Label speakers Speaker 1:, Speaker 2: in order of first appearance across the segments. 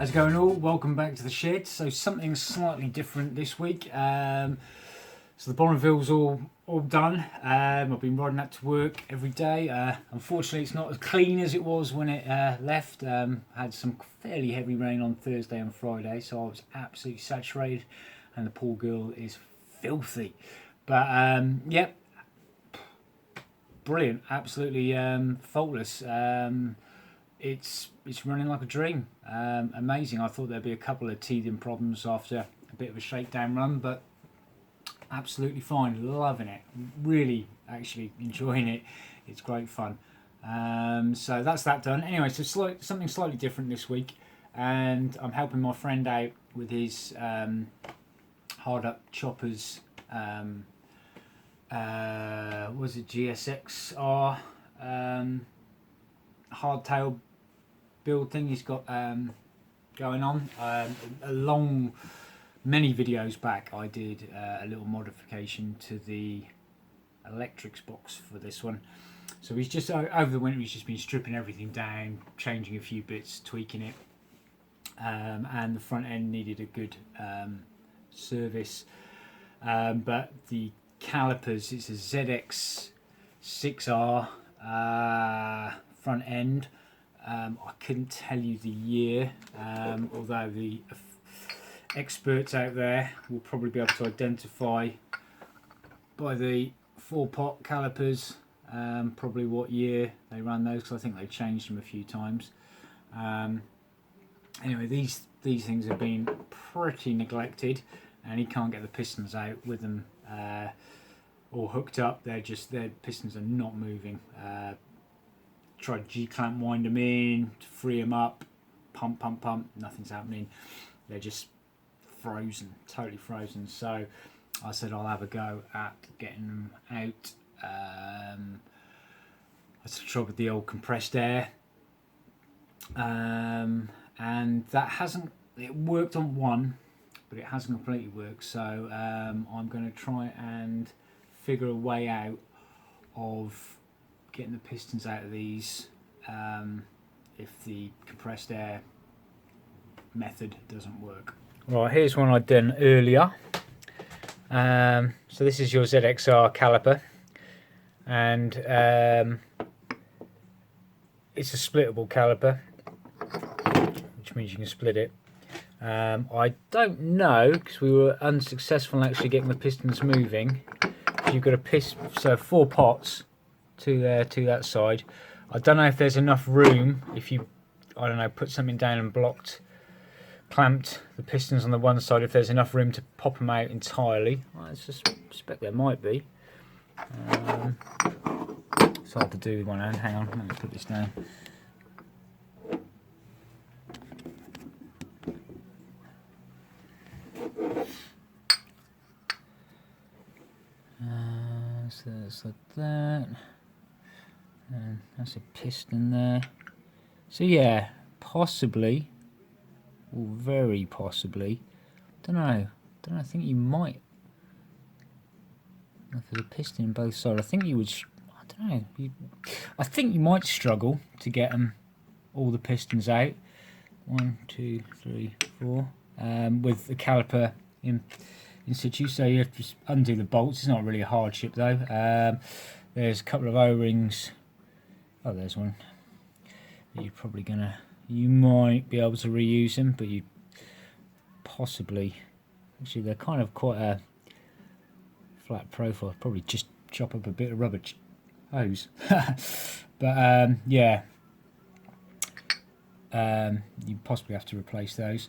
Speaker 1: How's it going all? Welcome back to the shed. So something slightly different this week. So the Bonneville's all done. I've been riding that to work every day. Unfortunately it's not as clean as it was when it left. Had some fairly heavy rain on Thursday and Friday, so I was absolutely saturated and the poor girl is filthy. But yeah, brilliant, absolutely faultless. It's running like a dream. Amazing. I thought there'd be a couple of teething problems after a bit of a shakedown run, but absolutely fine. Loving it. Really actually enjoying it. It's great fun. So that's that done. Anyway, so something slightly different this week, and I'm helping my friend out with his hard up choppers. Was it GSX6R hardtail build thing he's got going on. Many videos back I did a little modification to the electrics box for this one. So he's just over the winter he's just been stripping everything down, changing a few bits, tweaking it, and the front end needed a good service, but the calipers, it's a ZX6R front end. I couldn't tell you the year, although the experts out there will probably be able to identify by the 4-pot calipers probably what year they ran those, because I think they changed them a few times. Anyway, these things have been pretty neglected, and he can't get the pistons out with them all hooked up. Their pistons are not moving. Tried G-clamp, wind them in to free them up, pump, nothing's happening. They're just frozen, totally frozen. So I said I'll have a go at getting them out. I tried with the old compressed air, and that it worked on one, but it hasn't completely worked. So I'm going to try and figure a way out of getting the pistons out of these if the compressed air method doesn't work. Right, here's one I'd done earlier. So this is your ZX6R caliper, and it's a splittable caliper, which means you can split it. I don't know, because we were unsuccessful in actually getting the pistons moving. You've got a piston, so 4 pots to that side. I don't know if there's enough room if you, I don't know, put something down and clamped the pistons on the one side, if there's enough room to pop them out entirely. I suspect there might be. It's hard to do with one hand. Hang on, let me put this down. So it's like that. And that's a piston there. So yeah, possibly, or very possibly, don't know, I think you might, if there's a piston in both sides, I think you would, I don't know, I think you might struggle to get all the pistons out. 1, 2, 3, 4, with the caliper in situ, so you have to just undo the bolts. It's not really a hardship though. There's a couple of O-rings. Oh, there's one. You might be able to reuse them, but you possibly, actually they're kind of quite a flat profile. Probably just chop up a bit of rubber hose. But yeah, you possibly have to replace those.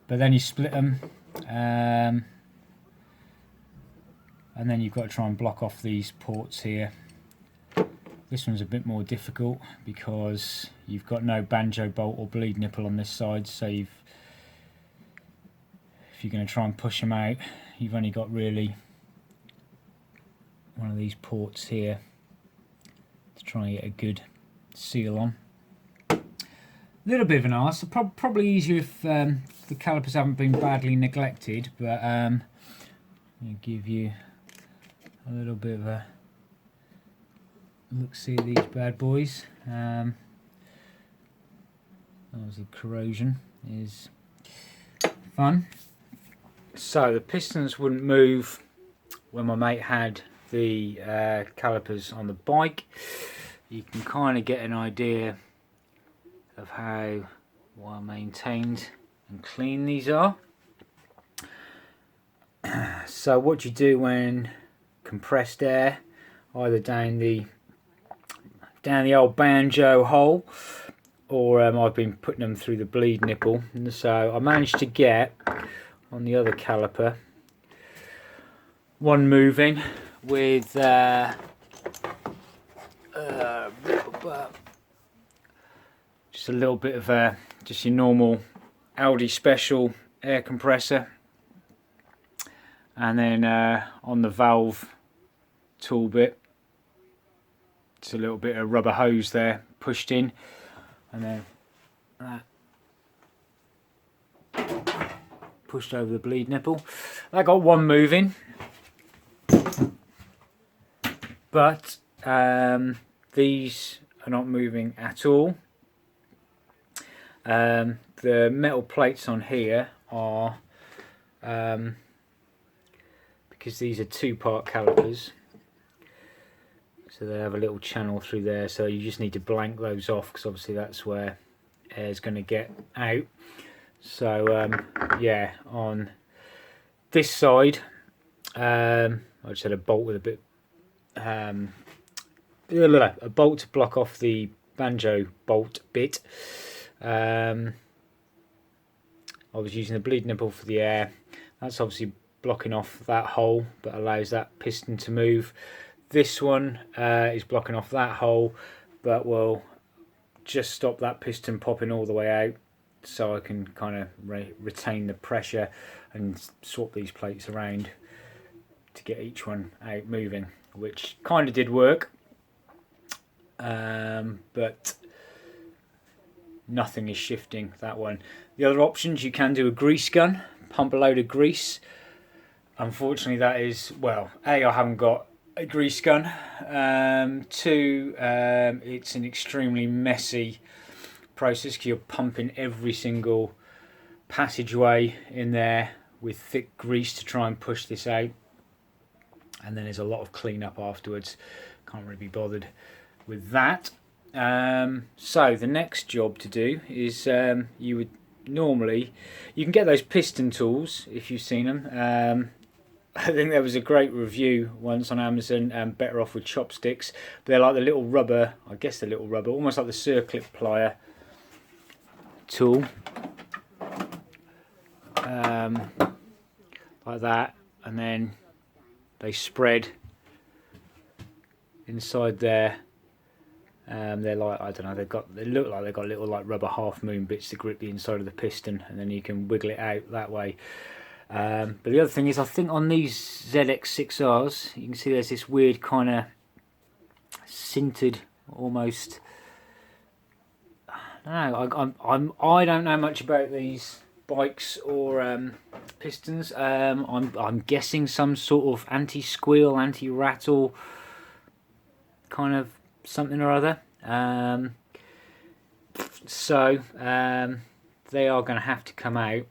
Speaker 1: But then you split them. And then you've got to try and block off these ports here. This one's a bit more difficult because you've got no banjo bolt or bleed nipple on this side, so if you're going to try and push them out, you've only got really one of these ports here to try and get a good seal on. A little bit of an arse. Probably easier if the calipers haven't been badly neglected, but I'll give you a little bit of a look-see at these bad boys. That was the corrosion is fun. So the pistons wouldn't move when my mate had the calipers on the bike. You can kind of get an idea of how well maintained and clean these are. So what you do when compressed air, either down the old banjo hole, or I've been putting them through the bleed nipple. And so I managed to get on the other caliper one moving with just a little bit of just your normal Audi special air compressor, and then on the valve tool bit, just a little bit of rubber hose there pushed in, and then that pushed over the bleed nipple. I got one moving, but these are not moving at all. The metal plates on here are, because these are two-part calipers, so they have a little channel through there, so you just need to blank those off, because obviously that's where air is going to get out. So yeah, on this side I just had a bolt with a bit a bolt to block off the banjo bolt bit. I was using the bleed nipple for the air. That's obviously blocking off that hole, but allows that piston to move. This one is blocking off that hole, but will just stop that piston popping all the way out, so I can kind of retain the pressure and swap these plates around to get each one out moving, which kind of did work, but nothing is shifting that one. The other options, you can do a grease gun, pump a load of grease. Unfortunately that is, well, A, I haven't got a grease gun, 2, it's an extremely messy process, because you're pumping every single passageway in there with thick grease to try and push this out, and then there's a lot of cleanup afterwards. Can't really be bothered with that. So the next job to do is, you would normally, you can get those piston tools if you've seen them. I think there was a great review once on Amazon, Better Off with Chopsticks. They're like the little rubber, I guess the little rubber, almost like the circlip plier tool, like that, and then they spread inside there. They're like, I don't know, they look like they've got little like rubber half moon bits to grip the inside of the piston, and then you can wiggle it out that way. But the other thing is, I think on these ZX6Rs, you can see there's this weird kind of sintered, almost, I don't know, I don't know much about these bikes or pistons. I'm guessing some sort of anti-squeal, anti-rattle kind of something or other. So they are going to have to come out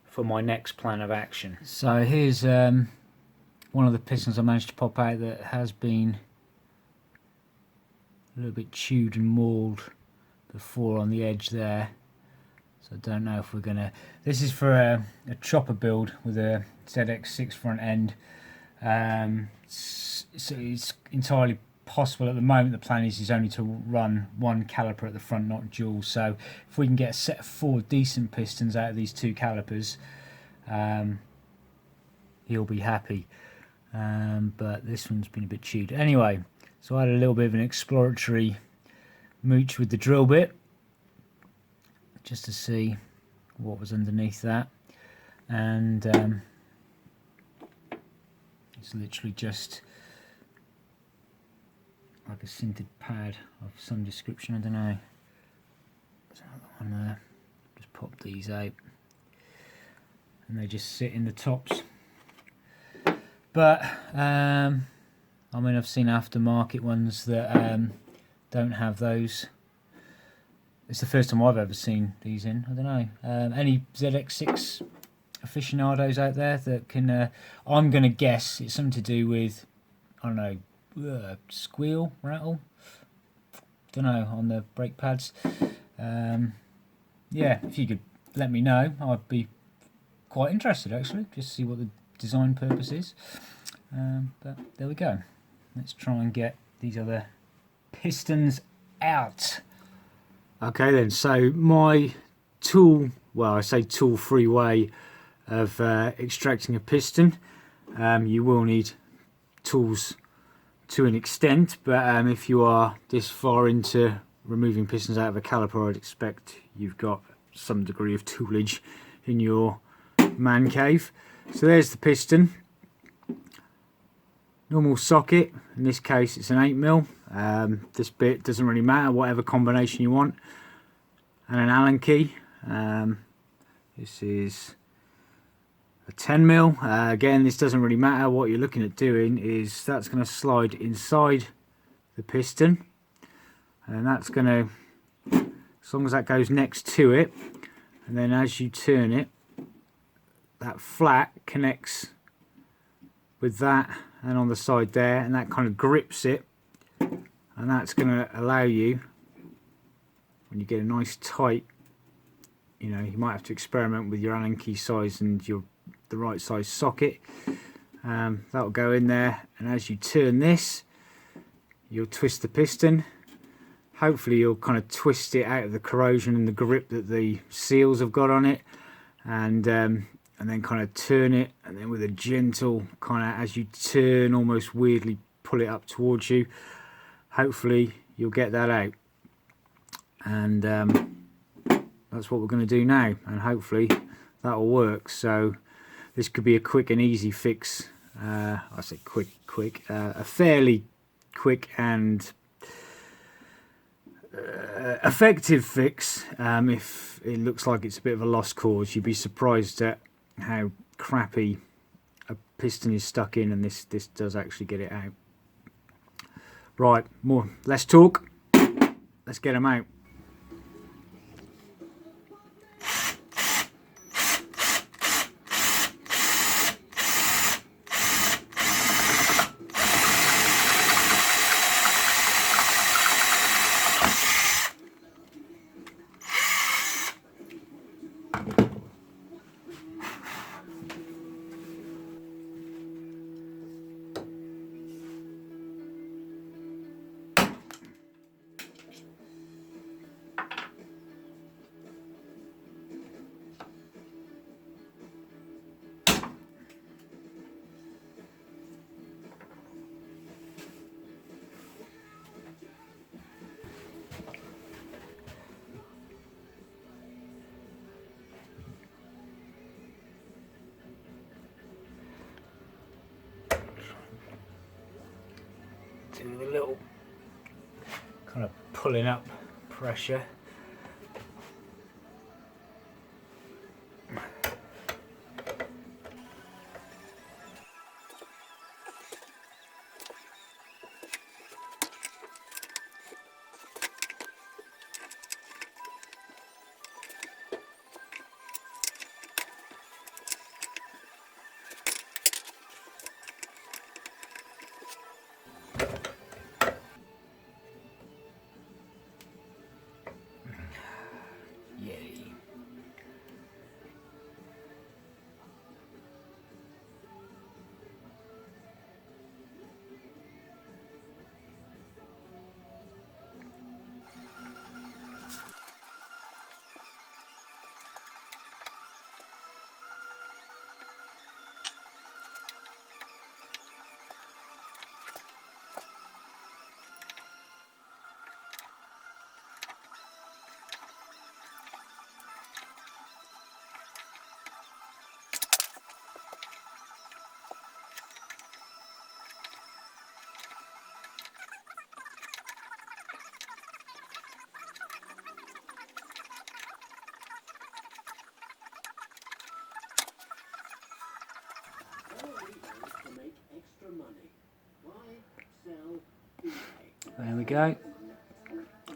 Speaker 1: for my next plan of action. So here's one of the pistons I managed to pop out that has been a little bit chewed and mauled before on the edge there. So I don't know if we're gonna, this is for a chopper build with a ZX6 front end. So it's entirely possible at the moment. The plan is only to run one caliper at the front, not dual. So if we can get a set of 4 decent pistons out of these 2 calipers, he'll be happy. But this one's been a bit chewed. Anyway, so I had a little bit of an exploratory mooch with the drill bit, just to see what was underneath that, and it's literally just like a sintered pad of some description. I don't know. There's another one there. Just pop these out, and they just sit in the tops. But I mean, I've seen aftermarket ones that don't have those. it's the first time I've ever seen these in. I don't know. Any ZX6 aficionados out there that can? I'm going to guess it's something to do with, I don't know, squeal, rattle. Don't know, on the brake pads. Yeah, if you could let me know, I'd be quite interested actually, just to see what the design purpose is. But there we go. Let's try and get these other pistons out. Okay then, so my tool, well I say tool-free way of extracting a piston. You will need tools to an extent, but if you are this far into removing pistons out of a caliper, I'd expect you've got some degree of toolage in your man cave. So there's the piston. Normal socket, in this case it's an 8mm. This bit doesn't really matter, whatever combination you want. And an Allen key. This is a 10mm. Again, this doesn't really matter. What you're looking at doing is that's going to slide inside the piston, and that's going to, as long as that goes next to it, and then as you turn it, that flat connects with that and on the side there, and that kind of grips it, and that's going to allow you, when you get a nice tight, you know, you might have to experiment with your Allen key size and the right size socket. That'll go in there, and as you turn this, you'll twist the piston. Hopefully you'll kind of twist it out of the corrosion and the grip that the seals have got on it, and then kind of turn it, and then with a gentle kind of, as you turn, almost weirdly pull it up towards you. Hopefully you'll get that out, and that's what we're going to do now, and hopefully that'll work. So this could be a quick and easy fix. I say quick, a fairly quick and effective fix. If it looks like it's a bit of a lost cause, you'd be surprised at how crappy a piston is stuck in, and this does actually get it out. Right, less talk, let's get them out. With a little kind of pulling up pressure. There we go.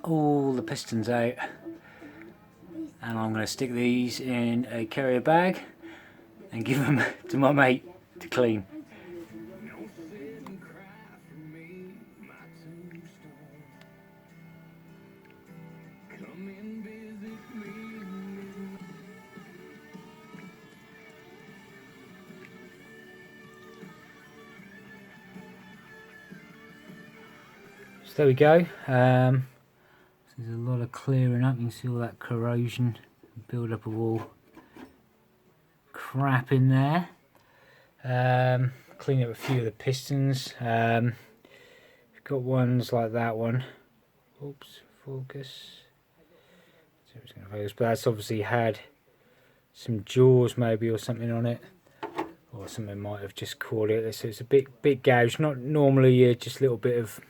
Speaker 1: All the pistons out. and I'm going to stick these in a carrier bag and give them to my mate to clean. So there we go. There's a lot of clearing up. You can see all that corrosion, build up of all crap in there. Clean up a few of the pistons. We've got ones like that one. Oops, focus. So it's going to focus, but that's obviously had some jaws maybe or something on it, or something might have just caught it. So it's a bit gouged. Not normally just a little bit of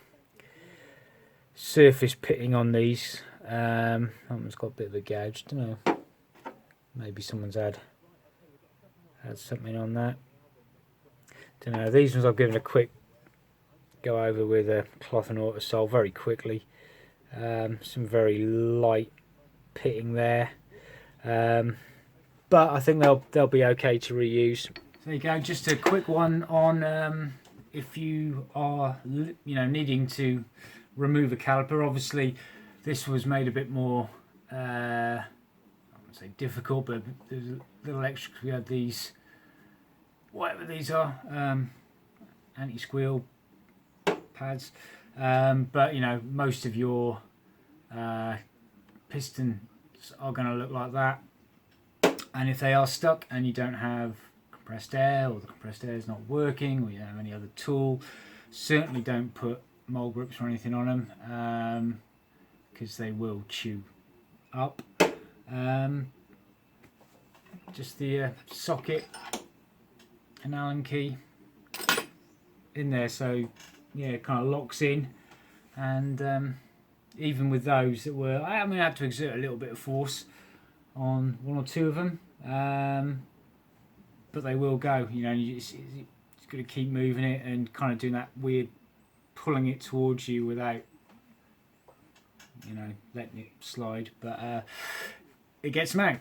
Speaker 1: surface pitting on these. That one's got a bit of a gouge. Don't know. Maybe someone's had something on that. Don't know. These ones I've given a quick go over with a cloth and autosol very quickly. Some very light pitting there, but I think they'll be okay to reuse. There you go. Just a quick one on if you are needing to remove a caliper. Obviously, this was made a bit more I wouldn't say difficult, but there's a little extra. We had these, whatever these are, anti-squeal pads, but most of your pistons are going to look like that, and if they are stuck and you don't have compressed air, or the compressed air is not working, or you don't have any other tool, certainly don't put mole grips or anything on them, because they will chew up. Just the socket and Allen key in there, so yeah, it kind of locks in. And even with those that were, I had to exert a little bit of force on one or two of them, but they will go. You just got to keep moving it and kind of doing that weird pulling it towards you without letting it slide, but it gets them out.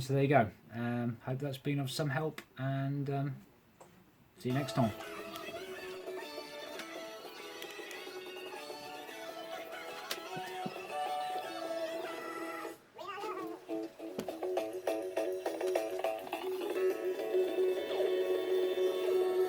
Speaker 1: So there you go. Hope that's been of some help, and see you next time.